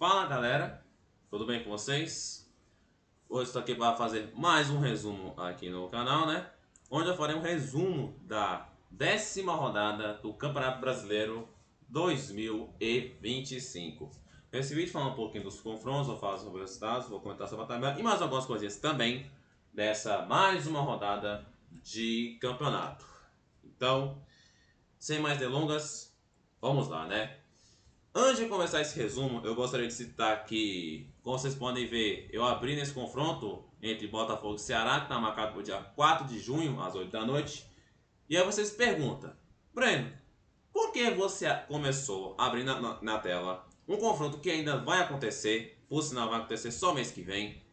Fala galera, tudo bem com vocês? Hoje estou aqui para fazer mais um resumo aqui no canal, né? Onde eu farei um resumo da 10ª rodada do Campeonato Brasileiro 2025. Nesse vídeo falar um pouquinho dos confrontos, vou falar sobre os resultados, vou comentar sobre a tabela e mais algumas coisinhas também dessa mais uma rodada de campeonato. Então, sem mais delongas, vamos lá, né? Antes de começar esse resumo, eu gostaria de citar que, como vocês podem ver, eu abri nesse confronto entre Botafogo e Ceará, que está marcado para o dia 4 de junho, às 8 da noite. E aí vocês perguntam, Breno, por que você começou a abrir na tela um confronto que ainda vai acontecer, por sinal vai acontecer só mês que vem?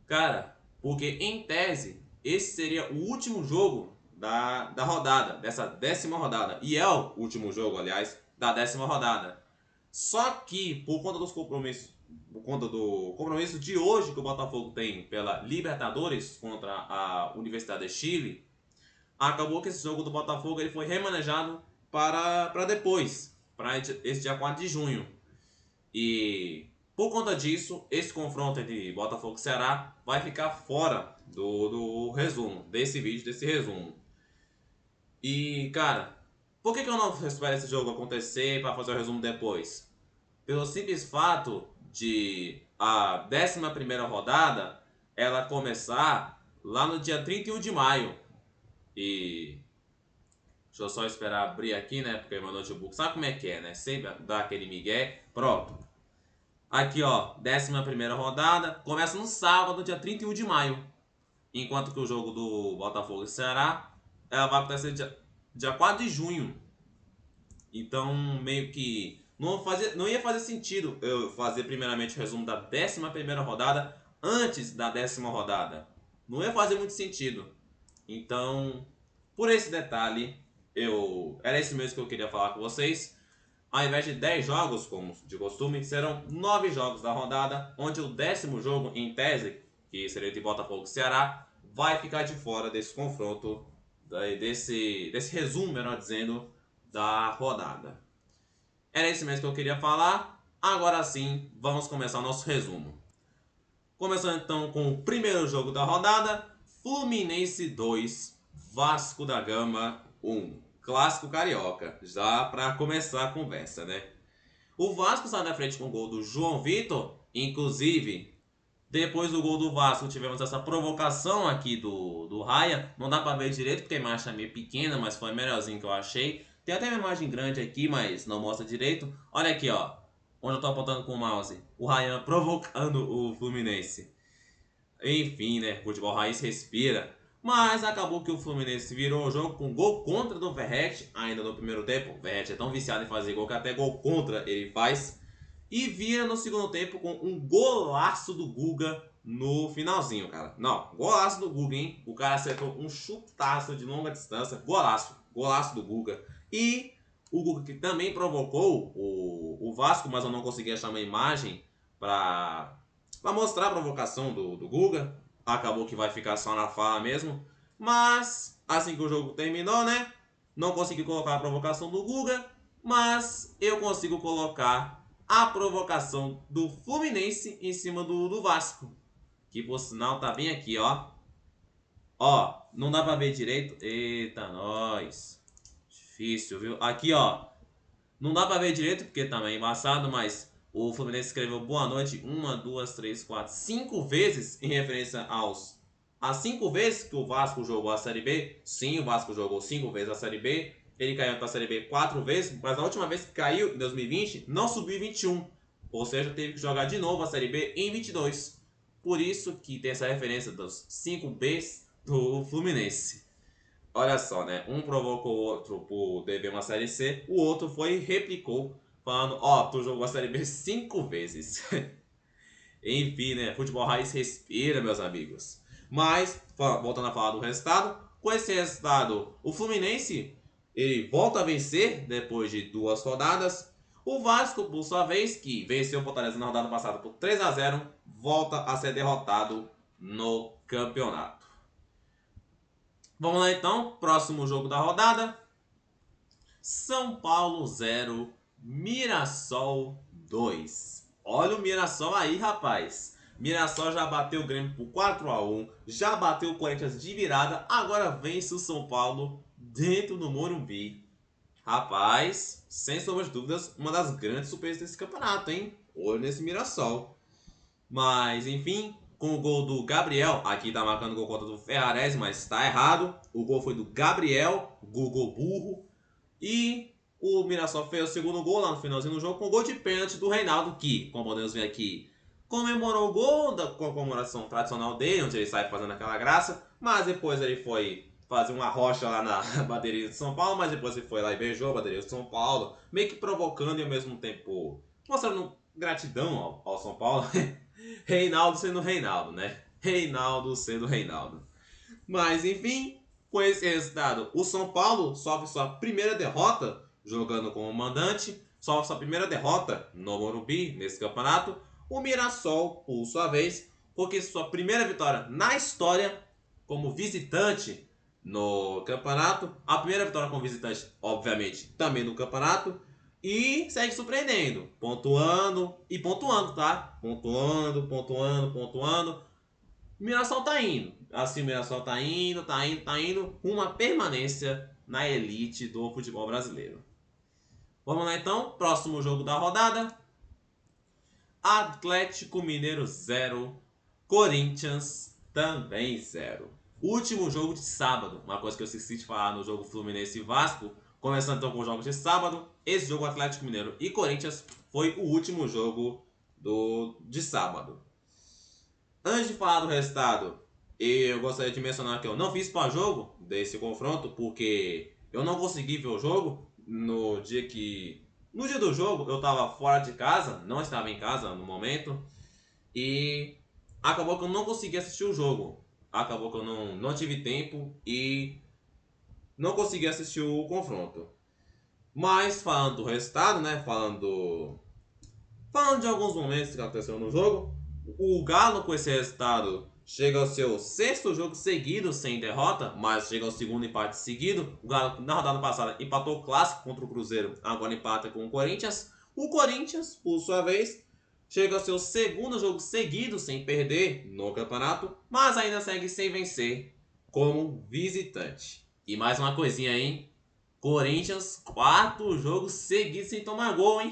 Cara, porque em tese, esse seria o último jogo da rodada, dessa 10ª rodada. E é o último jogo, aliás, da 10ª rodada. Só que, por conta dos compromissos, por conta do compromisso de hoje que o Botafogo tem pela Libertadores contra a Universidade de Chile, acabou que esse jogo do Botafogo ele foi remanejado para depois, para esse dia 4 de junho. E por conta disso, esse confronto entre Botafogo e Ceará vai ficar fora do resumo, desse vídeo, desse resumo. E, cara, por que eu não espero esse jogo acontecer para fazer o resumo depois? Pelo simples fato de a 11ª rodada ela começar lá no dia 31 de maio. E deixa eu só esperar abrir aqui, né? Porque meu notebook sabe como é que é, né? Sempre dá aquele migué. Pronto. Aqui, ó, 11ª rodada começa no sábado, dia 31 de maio. Enquanto que o jogo do Botafogo e Ceará ela vai acontecer dia 4 de junho. Então, meio que não ia fazer sentido eu fazer primeiramente o resumo da 11ª rodada antes da 10ª rodada. Não ia fazer muito sentido. Então, por esse detalhe, era esse mesmo que eu queria falar com vocês. Ao invés de 10 jogos, como de costume, serão 9 jogos da rodada, onde o 10º jogo, em tese, que seria de Botafogo e Ceará, vai ficar de fora desse confronto, desse resumo, melhor dizendo, da rodada. Era isso mesmo que eu queria falar. Agora sim, vamos começar o nosso resumo. Começando então com o primeiro jogo da rodada, Fluminense 2, Vasco da Gama 1. Clássico carioca, já para começar a conversa, né? O Vasco sai na frente com o gol do João Vitor, inclusive, depois do gol do Vasco tivemos essa provocação aqui do Raia. Não dá pra ver direito porque a imagem é meio pequena, mas foi melhorzinho que eu achei. Tem até uma imagem grande aqui, mas não mostra direito. Olha aqui, ó. Onde eu tô apontando com o mouse. O Ryan provocando o Fluminense. Enfim, né? Futebol raiz respira. Mas acabou que o Fluminense virou o jogo com gol contra do Verratti, ainda no primeiro tempo. O Verratti é tão viciado em fazer gol que até gol contra ele faz. E vira no segundo tempo com um golaço do Guga no finalzinho, cara. Não, golaço do Guga, hein? O cara acertou um chutaço de longa distância. Golaço, golaço do Guga. E o Guga que também provocou o Vasco, mas eu não consegui achar uma imagem para mostrar a provocação do Guga. Acabou que vai ficar só na fala mesmo. Mas, assim que o jogo terminou, né? Não consegui colocar a provocação do Guga, mas eu consigo colocar a provocação do Fluminense em cima do Vasco. Que por sinal tá bem aqui, ó. Ó, não dá pra ver direito. Eita, nós. Difícil, viu? Aqui, ó. Não dá pra ver direito porque tá meio embaçado, mas o Fluminense escreveu boa noite 1, 2, 3, 4, 5 vezes em referência às 5 vezes que o Vasco jogou a Série B. Sim, o Vasco jogou 5 vezes a Série B. Ele caiu para a Série B 4 vezes, mas a última vez que caiu, em 2020, não subiu em 21. Ou seja, teve que jogar de novo a Série B em 22. Por isso que tem essa referência dos 5 Bs do Fluminense. Olha só, né? Um provocou o outro por dever uma Série C, o outro foi e replicou, falando, ó, tu jogou a Série B 5 vezes. Enfim, né? Futebol raiz respira, meus amigos. Mas, voltando a falar do resultado, com esse resultado, o Fluminense ele volta a vencer depois de 2 rodadas. O Vasco, por sua vez, que venceu o Fortaleza na rodada passada por 3-0, volta a ser derrotado no campeonato. Vamos lá então, próximo jogo da rodada. São Paulo 0, Mirassol 2. Olha o Mirassol aí, rapaz. Mirassol já bateu o Grêmio por 4-1, já bateu o Corinthians de virada, agora vence o São Paulo dentro do Morumbi. Rapaz, sem sombra de dúvidas, uma das grandes surpresas desse campeonato, hein? Olho nesse Mirassol. Mas, enfim, com o gol do Gabriel, aqui tá marcando gol contra do Ferrarese, mas tá errado. O gol foi do Gabriel, gol burro. E o Mirassol fez o segundo gol lá no finalzinho do jogo com o gol de pênalti do Reinaldo, que, como podemos ver aqui, comemorou o gol da comemoração tradicional dele, onde ele sai fazendo aquela graça, mas depois ele foi fazer uma rocha lá na bateria de São Paulo, mas depois ele foi lá e beijou a bateria de São Paulo, meio que provocando e ao mesmo tempo mostrando gratidão ao São Paulo. Reinaldo sendo Reinaldo, né? Reinaldo sendo Reinaldo. Mas enfim, com esse resultado, o São Paulo sofre sua primeira derrota jogando como mandante, sofre sua primeira derrota no Morumbi nesse campeonato. O Mirassol, por sua vez, conquista sua primeira vitória na história como visitante no campeonato. A primeira vitória como visitante, obviamente, também no campeonato. E segue surpreendendo, pontuando e pontuando, tá? Pontuando. O Mirassol tá indo. Assim, o Mirassol tá indo. Uma permanência na elite do futebol brasileiro. Vamos lá então, próximo jogo da rodada. Atlético Mineiro 0, Corinthians também 0. Último jogo de sábado, uma coisa que eu esqueci de falar no jogo Fluminense e Vasco. Começando então com os jogos de sábado, esse jogo Atlético Mineiro e Corinthians foi o último jogo de sábado. Antes de falar do resultado, eu gostaria de mencionar que eu não fiz pós-jogo desse confronto, porque eu não consegui ver o jogo no dia do jogo eu estava fora de casa, não estava em casa no momento, e acabou que eu não consegui assistir o jogo. Acabou que eu não tive tempo e não consegui assistir o confronto. Mas falando do resultado, né? Falando de alguns momentos que aconteceram no jogo, o Galo com esse resultado chega ao seu sexto jogo seguido sem derrota, mas chega ao segundo empate seguido. O Galo na rodada passada empatou o clássico contra o Cruzeiro, agora empata com o Corinthians. O Corinthians, por sua vez, chega ao seu segundo jogo seguido sem perder no campeonato, mas ainda segue sem vencer como visitante. E mais uma coisinha, hein? Corinthians, 4 jogos seguidos sem tomar gol, hein?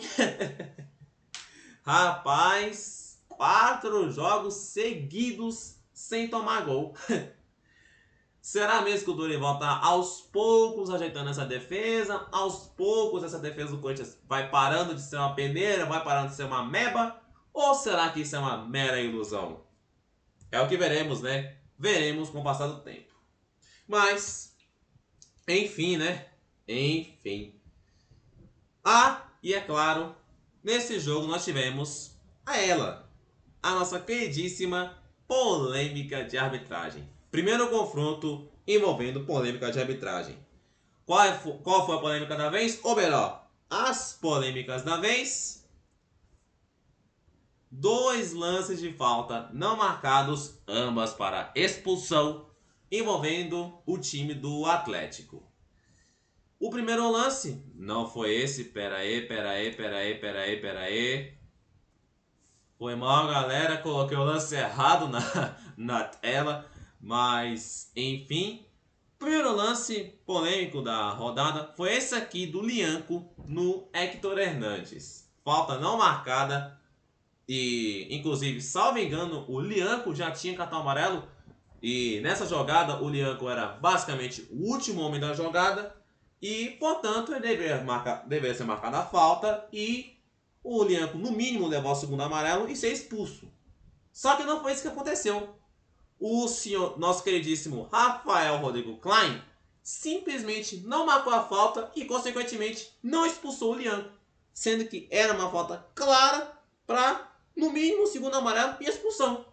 Rapaz, 4 jogos seguidos sem tomar gol. Será mesmo que o Dorival tá aos poucos ajeitando essa defesa? Aos poucos essa defesa do Corinthians vai parando de ser uma peneira, vai parando de ser uma meba? Ou será que isso é uma mera ilusão? É o que veremos, né? Veremos com o passar do tempo. Mas, enfim, né? Enfim. E é claro, nesse jogo nós tivemos a nossa queridíssima polêmica de arbitragem. Primeiro confronto envolvendo polêmica de arbitragem. Qual foi a polêmica da vez? Ou melhor, as polêmicas da vez. 2 lances de falta não marcados, ambas para expulsão, envolvendo o time do Atlético. O primeiro lance não foi esse. Pera aí. Foi mal, galera. Coloquei o lance errado na tela. Mas, enfim. O primeiro lance polêmico da rodada foi esse aqui do Lianco no Héctor Hernandes. Falta não marcada. E, inclusive, salvo engano, o Lianco já tinha cartão amarelo. E nessa jogada, o Lianco era basicamente o último homem da jogada. E, portanto, ele deveria ser marcada a falta e o Lianco, no mínimo, levar o segundo amarelo e ser expulso. Só que não foi isso que aconteceu. O senhor, nosso queridíssimo Rafael Rodrigo Klein, simplesmente não marcou a falta e, consequentemente, não expulsou o Lianco. Sendo que era uma falta clara para, no mínimo, o segundo amarelo e expulsão.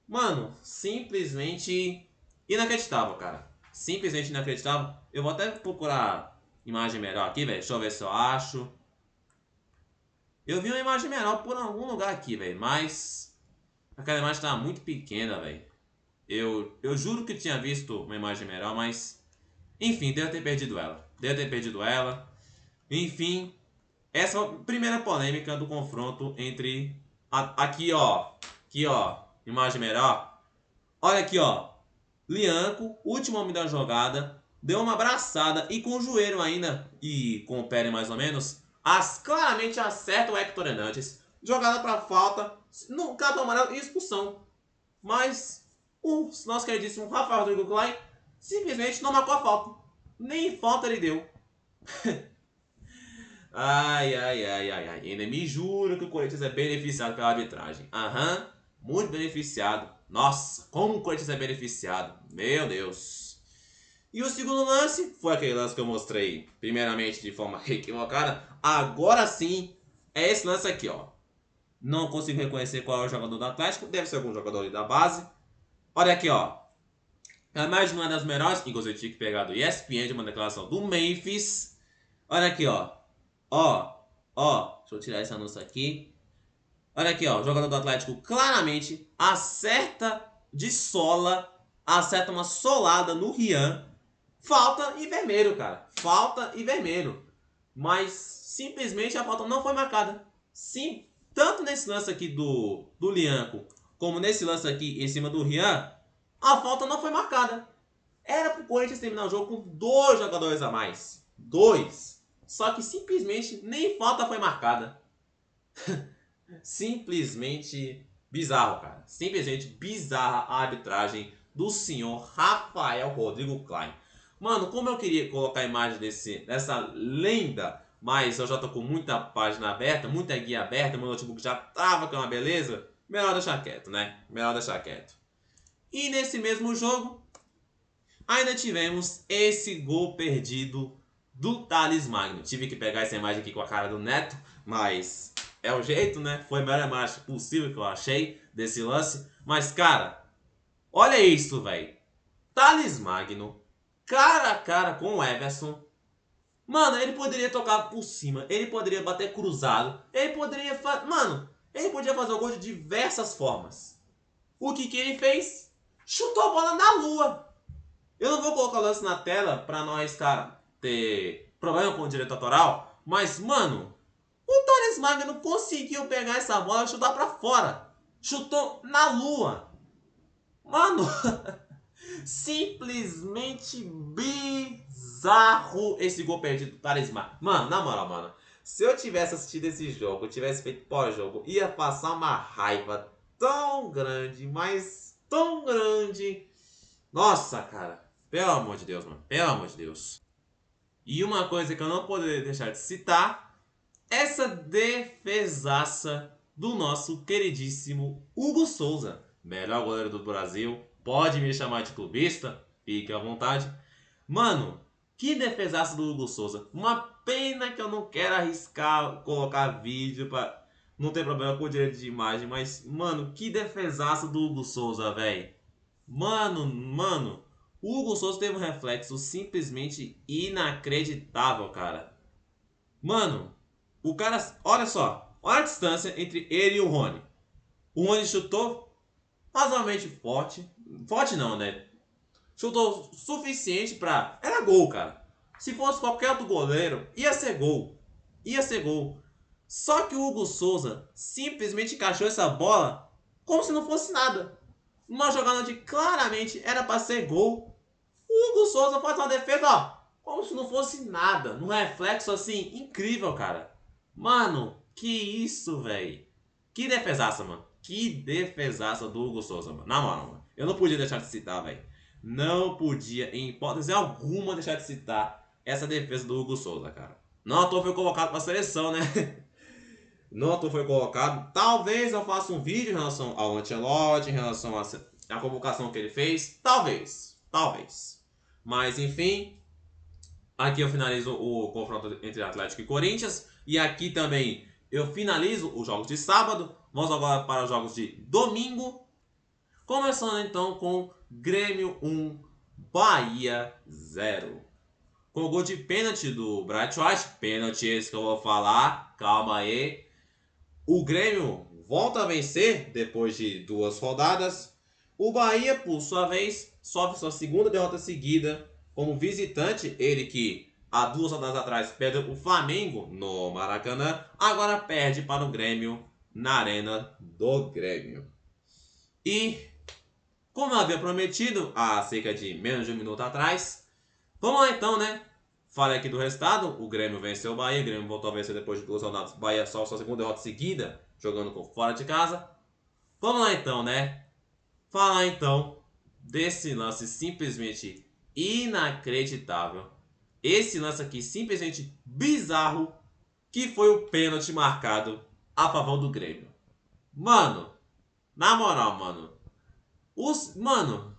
Mano, simplesmente inacreditável, cara. Simplesmente inacreditável. Eu vou até procurar imagem melhor aqui, velho. Deixa eu ver se eu acho. Eu vi uma imagem melhor por algum lugar aqui, velho. Mas aquela imagem tava muito pequena, velho. Eu juro que tinha visto uma imagem melhor, mas... Enfim, devo ter perdido ela. Enfim, essa é a primeira polêmica do confronto entre... Aqui, ó. Aqui, ó. Imagem melhor. Olha aqui, ó. Lianco, último homem da jogada, deu uma abraçada e com o joelho ainda, e com o pé mais ou menos, claramente acerta o Hector Hernandes. Jogada para falta, no cartão amarelo e expulsão. Mas o nosso queridíssimo Rafael Rodrigo Klein simplesmente não marcou a falta. Nem falta ele deu. Ai. Ainda me juro que o Corinthians é beneficiado pela arbitragem. Aham, muito beneficiado. Nossa, como o Corinthians é beneficiado. Meu Deus. E o segundo lance foi aquele lance que eu mostrei primeiramente de forma equivocada. Agora sim, é esse lance aqui, ó. Não consigo reconhecer qual é o jogador do Atlético. Deve ser algum jogador ali da base. Olha aqui, ó. A imagem não é das melhores. Inclusive eu tinha que pegar do ESPN de uma declaração do Memphis. Olha aqui, ó. Deixa eu tirar esse anúncio aqui. Olha aqui, ó. O jogador do Atlético claramente acerta de sola. Acerta uma solada no Rian. Falta e vermelho, cara. Falta e vermelho. Mas simplesmente a falta não foi marcada. Sim, tanto nesse lance aqui do Lianco, como nesse lance aqui em cima do Rian, a falta não foi marcada. Era pro Corinthians terminar o jogo com 2 jogadores a mais. 2. Só que simplesmente nem falta foi marcada. Simplesmente bizarro, cara. Simplesmente bizarra a arbitragem do senhor Rafael Rodrigo Klein. Mano, como eu queria colocar a imagem dessa lenda, mas eu já tô com muita página aberta, muita guia aberta, meu notebook já tava com uma beleza, melhor deixar quieto, né? Melhor deixar quieto. E nesse mesmo jogo, ainda tivemos esse gol perdido do Thales Magno. Tive que pegar essa imagem aqui com a cara do Neto, mas é o jeito, né? Foi a melhor imagem possível que eu achei desse lance. Mas, cara, olha isso, velho. Thales Magno, cara a cara com o Everson. Mano, ele poderia tocar por cima, ele poderia bater cruzado, ele poderia fazer... Mano, ele podia fazer o gol de diversas formas. O que ele fez? Chutou a bola na lua. Eu não vou colocar o lance na tela pra nós, cara, ter problema com o direito autoral, mas, mano, o Thales Magno conseguiu pegar essa bola e chutar pra fora. Chutou na lua. Mano, simplesmente bizarro esse gol perdido do Thales Magno. Mano, na moral, mano, se eu tivesse assistido esse jogo, eu tivesse feito pós-jogo, ia passar uma raiva tão grande, mas tão grande. Nossa, cara, pelo amor de Deus, mano, pelo amor de Deus. E uma coisa que eu não poderia deixar de citar, essa defesaça do nosso queridíssimo Hugo Souza, melhor goleiro do Brasil. Pode me chamar de clubista, fique à vontade. Mano, que defesaça do Hugo Souza. Uma pena que eu não quero arriscar colocar vídeo pra não ter problema com o direito de imagem, mas, mano, que defesaça do Hugo Souza, velho. Mano, o Hugo Souza teve um reflexo simplesmente inacreditável, cara. Mano, o cara, olha só, olha a distância entre ele e o Rony. O Rony chutou razoavelmente forte. Forte não, né? Chutou suficiente pra... Era gol, cara. Se fosse qualquer outro goleiro, ia ser gol. Ia ser gol. Só que o Hugo Souza simplesmente encaixou essa bola como se não fosse nada. Uma jogada onde claramente era pra ser gol. O Hugo Souza faz uma defesa, ó, como se não fosse nada. Num reflexo assim, incrível, cara. Mano, que isso, velho. Que defesaça, mano. Que defesaça do Hugo Souza, mano. Na moral, mano. Eu não podia deixar de citar, velho. Não podia, em hipótese alguma, deixar de citar essa defesa do Hugo Souza, cara. Não à toa foi colocado pra seleção, né? Não à toa foi colocado. Talvez eu faça um vídeo em relação ao Ancelotti, em relação à convocação que ele fez. Talvez. Mas, enfim, aqui eu finalizo o confronto entre Atlético e Corinthians. E aqui também eu finalizo os jogos de sábado. Vamos agora para os jogos de domingo. Começando então com Grêmio 1, Bahia 0. Com o gol de pênalti do Bright White. Pênalti esse que eu vou falar. Calma aí. O Grêmio volta a vencer depois de 2 rodadas. O Bahia, por sua vez, sofre sua segunda derrota seguida como visitante. Ele que há 2 rodadas atrás perdeu o Flamengo no Maracanã, agora perde para o Grêmio na Arena do Grêmio. E, como eu havia prometido há cerca de menos de um minuto atrás, vamos lá então, né? Falei aqui do resultado, o Grêmio venceu o Bahia, o Grêmio voltou a vencer depois de 2 rodadas, Bahia só sua segunda derrota seguida, jogando fora de casa. Vamos lá então, né? Falar então desse lance simplesmente inacreditável. Esse lance aqui simplesmente bizarro, que foi o pênalti marcado a favor do Grêmio. Mano, na moral, mano. Mano,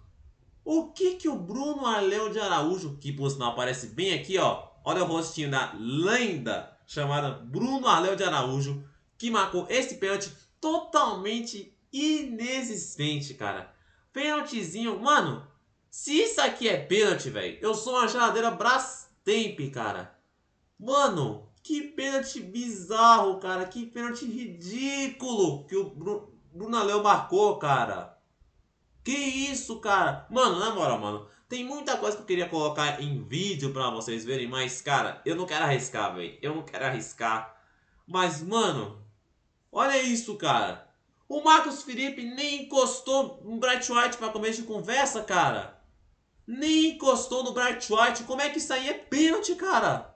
o que o Bruno Arleu de Araújo, que por sinal aparece bem aqui, ó. Olha o rostinho da lenda chamada Bruno Arleu de Araújo, que marcou esse pênalti totalmente inexistente, cara. Pênaltizinho, mano. Se isso aqui é pênalti, velho, eu sou uma geladeira Brastemp, cara. Mano, que pênalti bizarro, cara. Que pênalti ridículo que o Bruno Arleu marcou, cara. Que isso, cara? Mano, na moral, mano. Tem muita coisa que eu queria colocar em vídeo pra vocês verem, mas, cara, eu não quero arriscar, velho. Eu não quero arriscar. Mas, mano, olha isso, cara. O Marcos Felipe nem encostou no Bright White pra começo de conversa, cara. Nem encostou no Bright White. Como é que isso aí é pênalti, cara?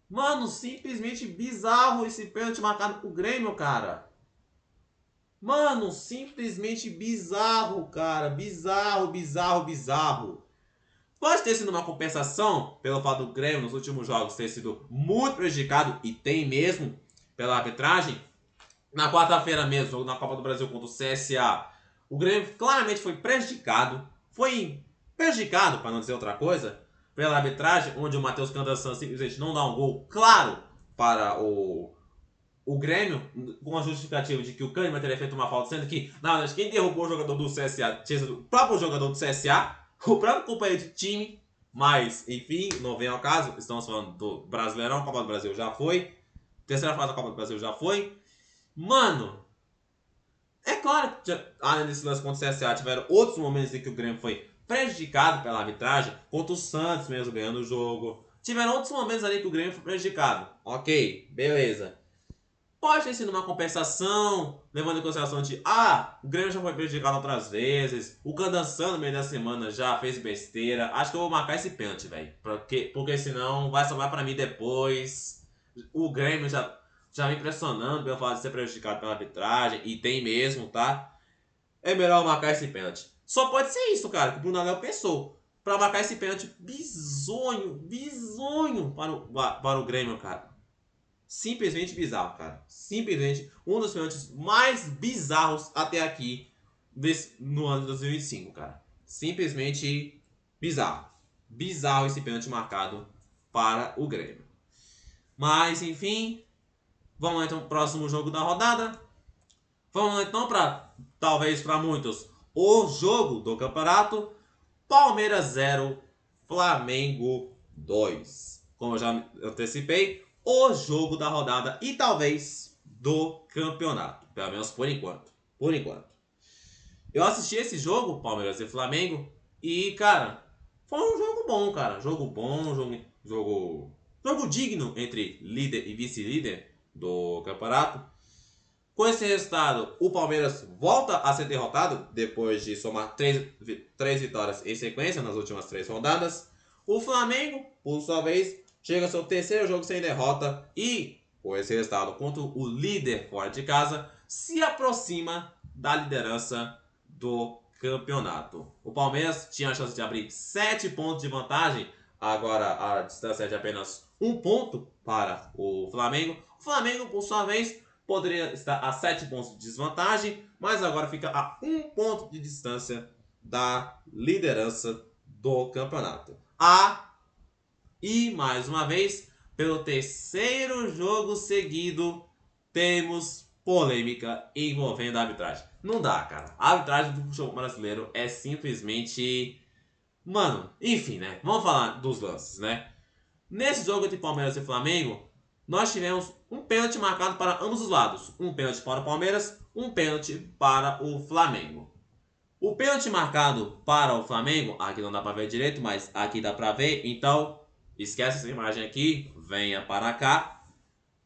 Mano, simplesmente bizarro esse pênalti marcado pro Grêmio, cara. Mano, simplesmente bizarro, cara. Bizarro, bizarro, bizarro. Pode ter sido uma compensação pelo fato do Grêmio nos últimos jogos ter sido muito prejudicado, e tem mesmo, pela arbitragem. Na quarta-feira mesmo, jogo na Copa do Brasil contra o CSA, o Grêmio claramente foi prejudicado. Foi prejudicado, para não dizer outra coisa, pela arbitragem, onde o Matheus Candansan simplesmente não dá um gol claro para o Grêmio, com a justificativa de que o Kahneman teria feito uma falta, sendo que, na verdade, quem derrubou o jogador do CSA tinha sido o próprio jogador do CSA, o próprio companheiro de time, mas, enfim, não vem ao caso, estamos falando do Brasileirão, a Copa do Brasil já foi, terceira fase da Copa do Brasil já foi. Mano, é claro que, além desse lance contra o CSA, tiveram outros momentos em que o Grêmio foi prejudicado pela arbitragem, contra o Santos mesmo ganhando o jogo. Tiveram outros momentos ali que o Grêmio foi prejudicado. Ok, beleza. Pode ter sido uma compensação, levando em consideração de o Grêmio já foi prejudicado outras vezes, o Candansan no meio da semana já fez besteira. Acho que eu vou marcar esse pênalti, velho. Porque senão vai sobrar pra mim depois. O Grêmio já me impressionando pelo fato de ser prejudicado pela arbitragem, e tem mesmo, tá? É melhor marcar esse pênalti. Só pode ser isso, cara, que o Bruno Arleu pensou. Pra marcar esse pênalti bizonho para o Grêmio, cara. Simplesmente bizarro, cara. Simplesmente um dos pênaltis mais bizarros até aqui no ano de 2025, cara. Simplesmente bizarro. Bizarro esse pênalti marcado para o Grêmio. Mas, enfim, vamos lá então pro próximo jogo da rodada. Vamos lá então para, talvez para muitos, o jogo do campeonato. Palmeiras 0, Flamengo 2. Como eu já antecipei, o jogo da rodada e talvez do campeonato. Pelo menos por enquanto. Por enquanto. Eu assisti esse jogo, Palmeiras e Flamengo, e, cara, foi um jogo bom, cara. Jogo bom, jogo digno entre líder e vice-líder do campeonato. Com esse resultado, o Palmeiras volta a ser derrotado depois de somar três vitórias em sequência nas últimas 3 rodadas. O Flamengo, por sua vez, chega ao seu terceiro jogo sem derrota e, com esse resultado contra o líder fora de casa, se aproxima da liderança do campeonato. O Palmeiras tinha a chance de abrir 7 pontos de vantagem, agora a distância é de apenas 1 ponto para o Flamengo. O Flamengo, por sua vez, poderia estar a 7 pontos de desvantagem, mas agora fica a 1 ponto de distância da liderança do campeonato. E mais uma vez, pelo terceiro jogo seguido, temos polêmica envolvendo a arbitragem. Não dá, cara. A arbitragem do futebol brasileiro é simplesmente... Mano, enfim, né? Vamos falar dos lances, né? Nesse jogo entre Palmeiras e Flamengo, nós tivemos um pênalti marcado para ambos os lados. Um pênalti para o Palmeiras, um pênalti para o Flamengo. O pênalti marcado para o Flamengo, aqui não dá para ver direito, mas aqui dá para ver, então esquece essa imagem aqui, venha para cá.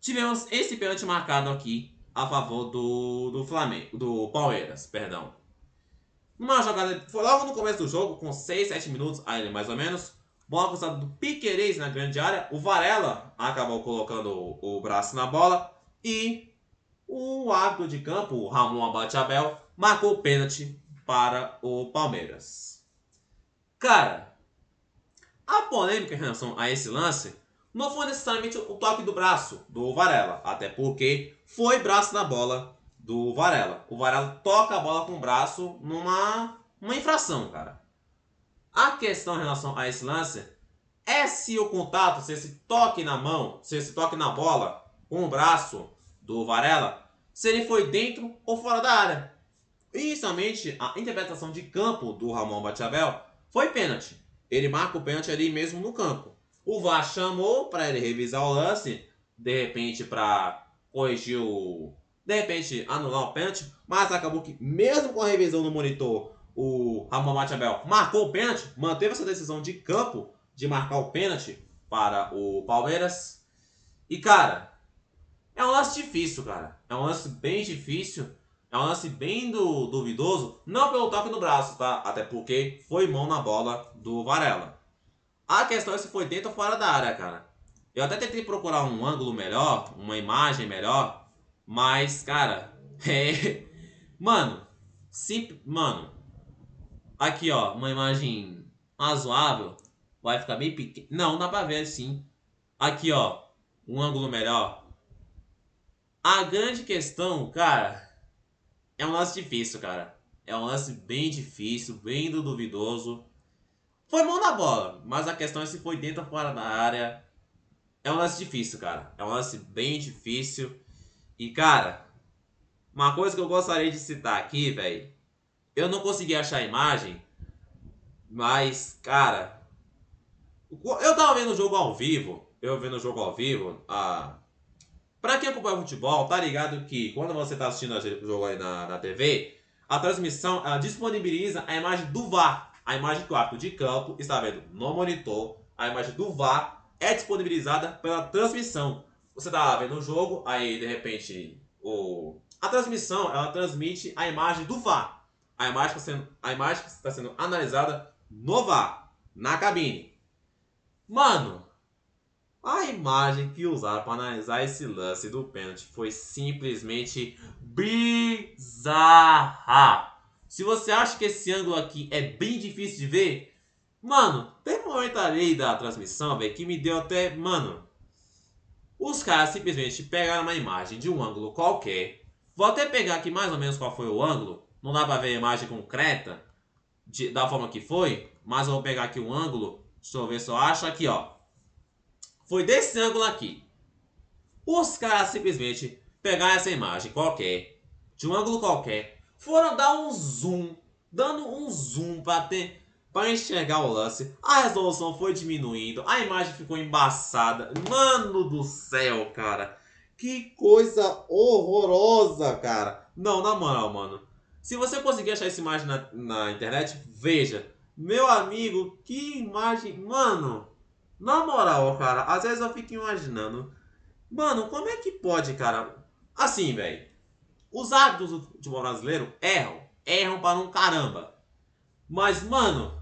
Tivemos esse pênalti marcado aqui a favor do Flamengo, do Palmeiras, perdão. Uma jogada, foi logo no começo do jogo, com 6, 7 minutos, aí mais ou menos. Bola cruzada do Piquerez na grande área. O Varela acabou colocando o braço na bola. E o árbitro de campo, o Ramon Abate-Abel, marcou o pênalti para o Palmeiras. Cara, a polêmica em relação a esse lance não foi necessariamente o toque do braço do Varela. Até porque foi braço na bola do Varela. O Varela toca a bola com o braço numa infração, cara. A questão em relação a esse lance é se o contato, se esse toque na mão, se esse toque na bola com o braço do Varela, se ele foi dentro ou fora da área. Inicialmente, a interpretação de campo do Ramon Abate-Abel foi pênalti. Ele marca o pênalti ali mesmo no campo. O VAR chamou para ele revisar o lance, de repente para corrigir de repente anular o pênalti, mas acabou que mesmo com a revisão no monitor, o Ramon Abate-Abel marcou o pênalti, manteve essa decisão de campo de marcar o pênalti para o Palmeiras. E cara, é um lance difícil, cara. É um lance bem difícil. É um lance bem duvidoso. Não pelo toque no braço, tá? Até porque foi mão na bola do Varela. A questão é se foi dentro ou fora da área, cara. Eu até tentei procurar um ângulo melhor, uma imagem melhor. Mas, cara, Mano, Mano, aqui ó, uma imagem razoável. Vai ficar bem pequeno. Não, dá pra ver sim. Aqui ó, um ângulo melhor. A grande questão, cara, é um lance difícil, cara. É um lance bem difícil, bem duvidoso. Foi mão na bola, mas a questão é se foi dentro ou fora da área. É um lance difícil, cara. É um lance bem difícil. E, cara, uma coisa que eu gostaria de citar aqui, velho. Eu não consegui achar a imagem, mas, cara, eu tava vendo o jogo ao vivo. Eu vendo o jogo ao vivo. Pra quem acompanha o futebol, tá ligado que quando você tá assistindo o jogo aí na TV, a transmissão ela disponibiliza a imagem do VAR. A imagem que o árbitro de campo está vendo no monitor, a imagem do VAR é disponibilizada pela transmissão. Você tá vendo o jogo, aí de repente a transmissão ela transmite a imagem do VAR. A imagem que está sendo analisada no VAR, na cabine. Mano, a imagem que usaram para analisar esse lance do pênalti foi simplesmente bizarra. Se você acha que esse ângulo aqui é bem difícil de ver, mano, tem um momento ali da transmissão, velho, que me deu até... Mano, os caras simplesmente pegaram uma imagem de um ângulo qualquer. Vou até pegar aqui mais ou menos qual foi o ângulo. Não dá pra ver a imagem concreta da forma que foi, mas eu vou pegar aqui um ângulo. Deixa eu ver se eu acho. Aqui, ó. Foi desse ângulo aqui. Os caras simplesmente pegaram essa imagem qualquer, de um ângulo qualquer, foram dar um zoom, dando um zoom para enxergar o lance. A resolução foi diminuindo, a imagem ficou embaçada. Mano do céu, cara. Que coisa horrorosa, cara. Não, na moral, mano. Se você conseguir achar essa imagem na internet, veja. Meu amigo, que imagem. Mano, na moral, cara, às vezes eu fico imaginando. Mano, como é que pode, cara? Assim, velho. Os árbitros do futebol brasileiro erram. Erram para um caramba. Mas, mano,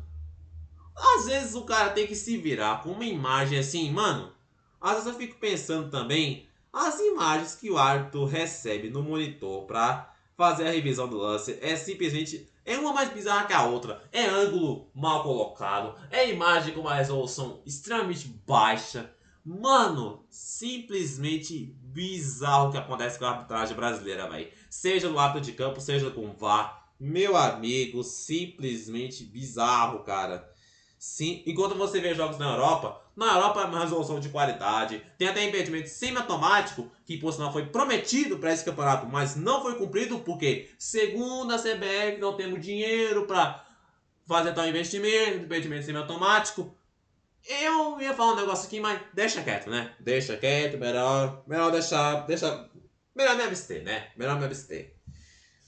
às vezes o cara tem que se virar com uma imagem assim, mano. Às vezes eu fico pensando também as imagens que o árbitro recebe no monitor pra fazer a revisão do lance. É simplesmente... É uma mais bizarra que a outra. É ângulo mal colocado. É imagem com uma resolução extremamente baixa. Mano, simplesmente bizarro o que acontece com a arbitragem brasileira, velho. Seja no árbitro de campo, seja com o VAR. Meu amigo, simplesmente bizarro, cara. Sim, enquanto você vê jogos na Europa é uma resolução de qualidade. Tem até impedimento semiautomático, que por sinal foi prometido para esse campeonato, mas não foi cumprido porque, segundo a CBF, não temos dinheiro para fazer tal investimento, impedimento semiautomático. Eu ia falar um negócio aqui, mas deixa quieto, né? Deixa quieto, melhor deixar, melhor me abster, né? Melhor me abster.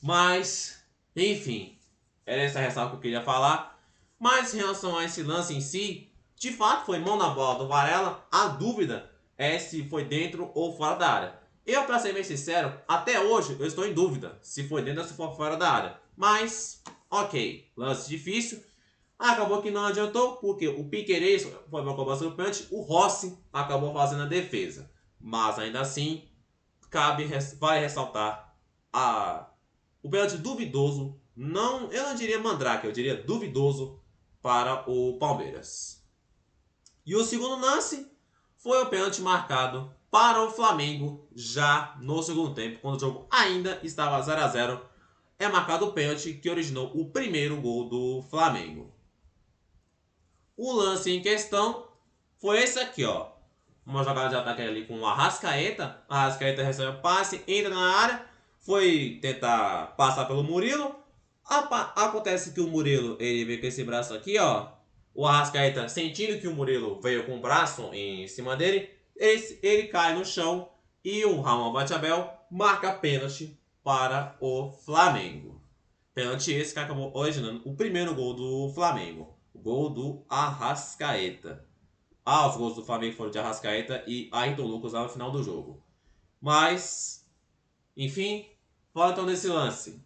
Mas, enfim, era essa ressalva que eu queria falar. Mas em relação a esse lance em si, De fato, foi mão na bola do Varela. A dúvida é se foi dentro ou fora da área. Eu, pra ser bem sincero, até hoje eu estou em dúvida se foi dentro ou se foi fora da área. Mas, ok, lance difícil. Acabou que não adiantou, porque o Piquerez foi para a cobrança do pênalti, o Rossi acabou fazendo a defesa. Mas ainda assim, vale ressaltar o pênalti duvidoso, eu não diria mandrake, eu diria duvidoso para o Palmeiras. E o segundo lance foi o pênalti marcado para o Flamengo já no segundo tempo, quando o jogo ainda estava 0 a 0. É marcado o pênalti que originou o primeiro gol do Flamengo. O lance em questão foi esse aqui, ó. Uma jogada de ataque ali com o Arrascaeta. O Arrascaeta recebe o passe, entra na área, foi tentar passar pelo Murilo. Acontece que o Murilo, ele veio com esse braço aqui, ó. O Arrascaeta, sentindo que o Murilo veio com o braço em cima dele, ele cai no chão e o Ramon Bachabel marca pênalti para o Flamengo. Pênalti esse que acabou originando o primeiro gol do Flamengo. O gol do Arrascaeta. Os gols do Flamengo foram de Arrascaeta e Ayrton Lucas lá no final do jogo. Mas, enfim, fala então desse lance.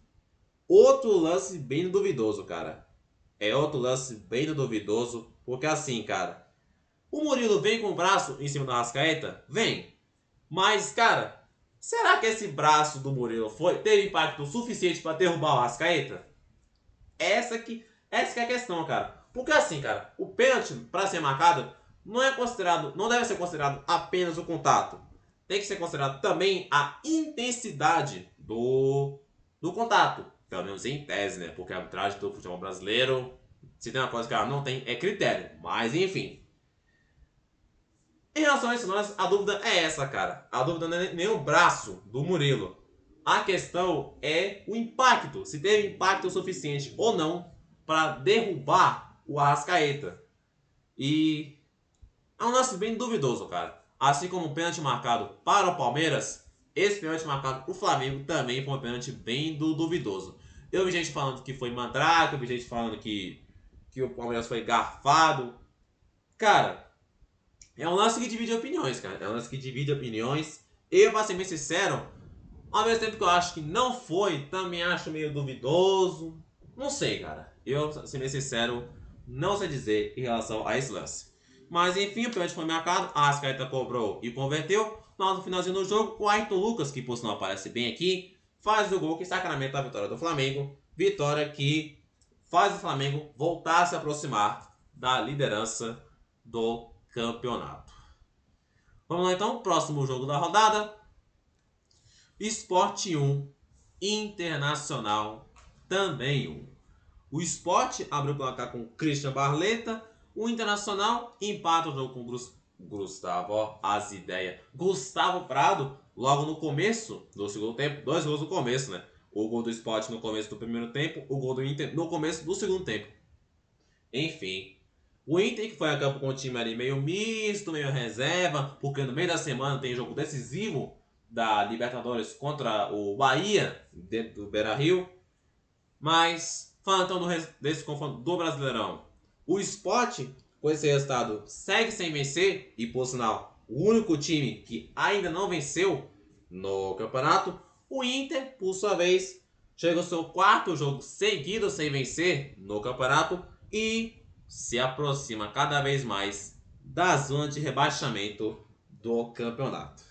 Outro lance bem duvidoso, cara. É outro lance bem duvidoso, porque assim, cara, o Murilo vem com o braço em cima do Arrascaeta? Vem. Mas, cara, será que esse braço do Murilo teve impacto suficiente para derrubar o Arrascaeta? Essa que é a questão, cara. Porque assim, cara, o pênalti para ser marcado não deve ser considerado apenas o contato. Tem que ser considerado também a intensidade do contato. Pelo menos em tese, né? Porque a arbitragem do futebol brasileiro, se tem uma coisa que ela não tem, é critério. Mas enfim. Em relação a esse lance, a dúvida é essa, cara. A dúvida não é nem o braço do Murilo. A questão é o impacto. Se teve impacto suficiente ou não para derrubar o Arrascaeta. E é um lance bem duvidoso, cara. Assim como o pênalti marcado para o Palmeiras, esse pênalti marcado para o Flamengo também foi um pênalti bem duvidoso. Eu vi gente falando que foi mandrake, eu vi gente falando que o Palmeiras foi garfado. Cara, é um lance que divide opiniões, cara. É um lance que divide opiniões. Eu, pra ser bem sincero, ao mesmo tempo que eu acho que não foi, também acho meio duvidoso. Não sei, cara. Eu, pra ser bem sincero, não sei dizer em relação a esse lance. Mas enfim, o pênalti foi marcado, a Arrascaeta cobrou e converteu. No finalzinho do jogo, o Ayrton Lucas, que por sinal aparece bem aqui, faz o gol que sacramenta a vitória do Flamengo. Vitória que faz o Flamengo voltar a se aproximar da liderança do campeonato. Vamos lá então, próximo jogo da rodada. Sport 1, Internacional também 1. O Sport abriu o placar com Christian Barleta. O Internacional empata o jogo com Gustavo Prado, logo no começo do segundo tempo. 2 gols no começo, né? O gol do Sport no começo do primeiro tempo, o gol do Inter no começo do segundo tempo. Enfim, o Inter que foi a campo com o time ali meio misto, meio reserva, porque no meio da semana tem jogo decisivo da Libertadores contra o Bahia, dentro do Beira-Rio. Mas, falando então desse confronto do Brasileirão, o Sport, com esse resultado, segue sem vencer, e por sinal, o único time que ainda não venceu no campeonato. O Inter, por sua vez, chega ao seu 4º jogo seguido sem vencer no campeonato e se aproxima cada vez mais da zona de rebaixamento do campeonato.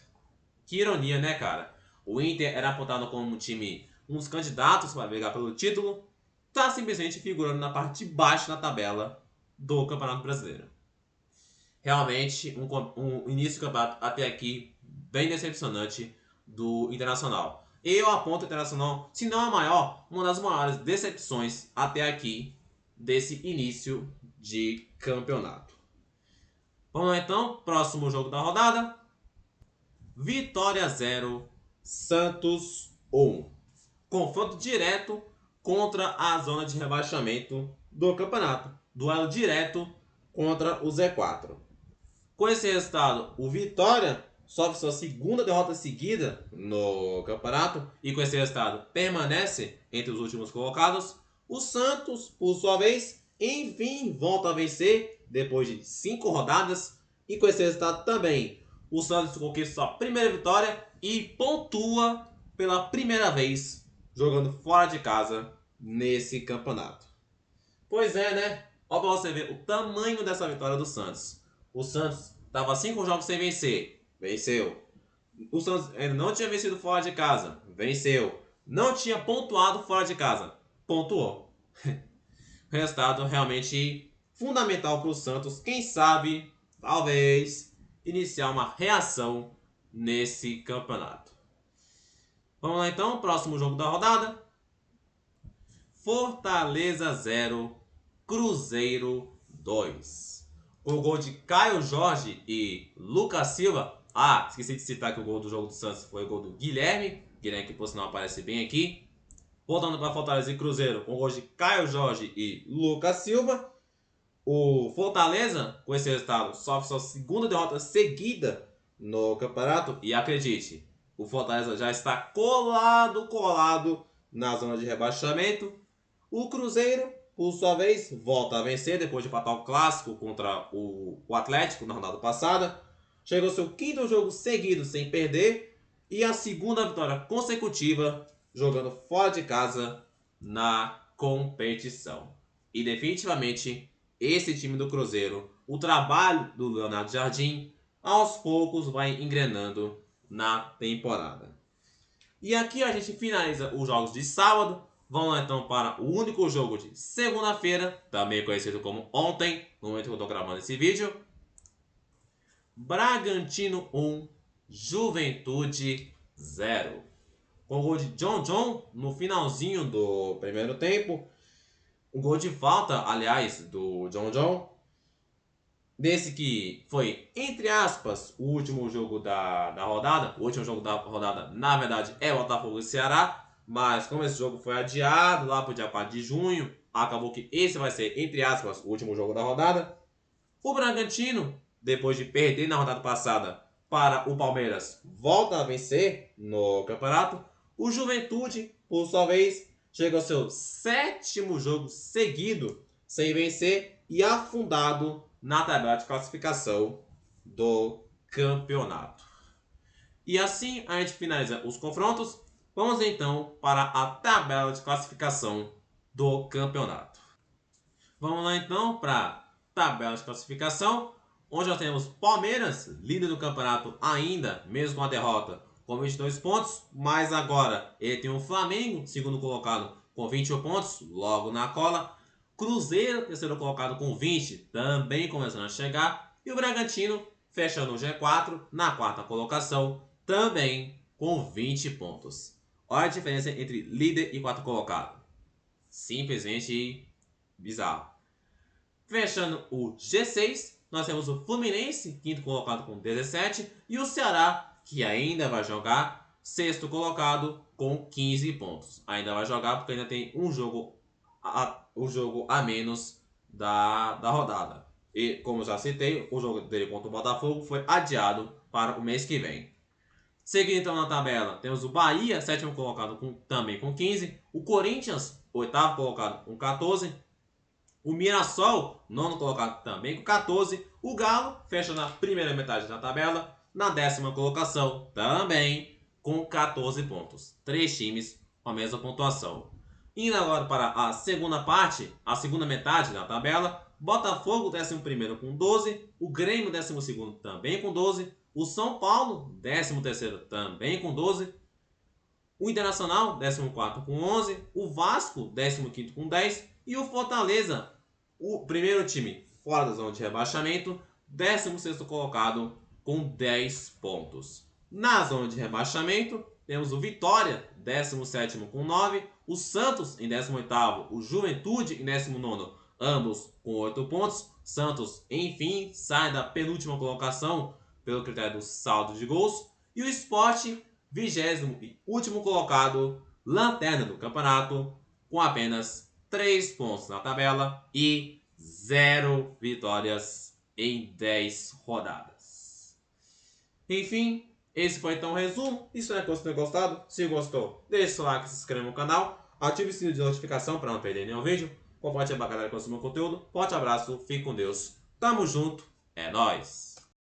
Que ironia, né, cara? O Inter era apontado como um dos candidatos para brigar pelo título, tá simplesmente figurando na parte de baixo da tabela do Campeonato Brasileiro. Realmente, um início do campeonato até aqui bem decepcionante do Internacional. Eu aponto o Internacional, se não a maior, uma das maiores decepções até aqui desse início de campeonato. Vamos lá então, próximo jogo da rodada. Vitória 0, Santos 1. Confronto direto contra a zona de rebaixamento do campeonato. Duelo direto contra o Z4. Com esse resultado, o Vitória sofre sua 2ª derrota seguida no campeonato e com esse resultado permanece entre os últimos colocados. O Santos, por sua vez, enfim volta a vencer depois de 5 rodadas. E com esse resultado também, o Santos conquista sua primeira vitória e pontua pela primeira vez jogando fora de casa nesse campeonato. Pois é, né? Olha pra você ver o tamanho dessa vitória do Santos. O Santos estava 5 jogos sem vencer. Venceu. O Santos ainda não tinha vencido fora de casa. Venceu. Não tinha pontuado fora de casa. Pontuou. Resultado realmente fundamental para o Santos. Quem sabe, talvez, iniciar uma reação nesse campeonato. Vamos lá então, próximo jogo da rodada. Fortaleza 0, Cruzeiro 2. O gol de Caio Jorge e Lucas Silva. Ah, esqueci de citar que o gol do jogo do Santos foi o gol do Guilherme. Guilherme que por sinal aparece bem aqui. Voltando para Fortaleza e Cruzeiro, com o gol de Caio Jorge e Lucas Silva. O Fortaleza, com esse resultado, sofre sua segunda derrota seguida no campeonato. E acredite, o Fortaleza já está colado na zona de rebaixamento. O Cruzeiro, por sua vez, volta a vencer depois de empatar o clássico contra o Atlético na rodada passada. Chegou ao seu quinto jogo seguido sem perder e a segunda vitória consecutiva jogando fora de casa na competição. E definitivamente esse time do Cruzeiro, o trabalho do Leonardo Jardim, aos poucos vai engrenando na temporada. E aqui a gente finaliza os jogos de sábado. Vamos lá então para o único jogo de segunda-feira, também conhecido como ontem, no momento que eu estou gravando esse vídeo. Bragantino 1, Juventude 0. Com o gol de John no finalzinho do primeiro tempo. Um gol de falta, aliás, do John. Desse que foi, entre aspas, o último jogo da rodada. O último jogo da rodada, na verdade, é o Botafogo e Ceará. Mas como esse jogo foi adiado lá para o dia 4 de junho, acabou que esse vai ser, entre aspas, o último jogo da rodada. O Bragantino, depois de perder na rodada passada para o Palmeiras, volta a vencer no campeonato. O Juventude, por sua vez, chega ao seu 7º jogo seguido sem vencer e afundado na tabela de classificação do campeonato. E assim a gente finaliza os confrontos. Vamos então para a tabela de classificação do campeonato. Vamos lá então para a tabela de classificação, onde nós temos Palmeiras, líder do campeonato ainda, mesmo com a derrota, com 22 pontos, mas agora ele tem o Flamengo, segundo colocado, com 21 pontos, logo na cola. Cruzeiro, terceiro colocado, com 20, também começando a chegar. E o Bragantino, fechando o G4, na quarta colocação, também com 20 pontos. Olha a diferença entre líder e quarto colocado. Simplesmente bizarro. Fechando o G6, nós temos o Fluminense, quinto colocado com 17, e o Ceará, que ainda vai jogar, sexto colocado com 15 pontos. Ainda vai jogar porque ainda tem um jogo a menos da rodada. E como já citei, o jogo dele contra o Botafogo foi adiado para o mês que vem. Seguindo então na tabela, temos o Bahia, sétimo colocado também com 15. O Corinthians, oitavo colocado com 14. O Mirassol, nono colocado também com 14. O Galo fecha na primeira metade da tabela, na 10ª colocação também com 14 pontos. 3 times com a mesma pontuação. Indo agora para a segunda parte, a segunda metade da tabela, Botafogo 11º com 12, o Grêmio 12º também com 12, o São Paulo 13º também com 12, o Internacional 14º com 11, o Vasco 15º com 10 e o Fortaleza, o primeiro time fora da zona de rebaixamento, 16º colocado com 10 pontos. Na zona de rebaixamento, temos o Vitória, 17º com 9, o Santos em 18º, o Juventude em 19º, ambos com 8 pontos. Santos, enfim, sai da penúltima colocação pelo critério do saldo de gols. E o Sport, 20º e último colocado, lanterna do campeonato, com apenas 3 pontos na tabela e 0 vitórias em 10 rodadas. Enfim, esse foi então o resumo. Espero que você tenha gostado. Se gostou, deixe seu like, se inscreva no canal, ative o sininho de notificação para não perder nenhum vídeo. Compartilhe para a galera que consome o conteúdo. Forte abraço, fique com Deus. Tamo junto, é nóis!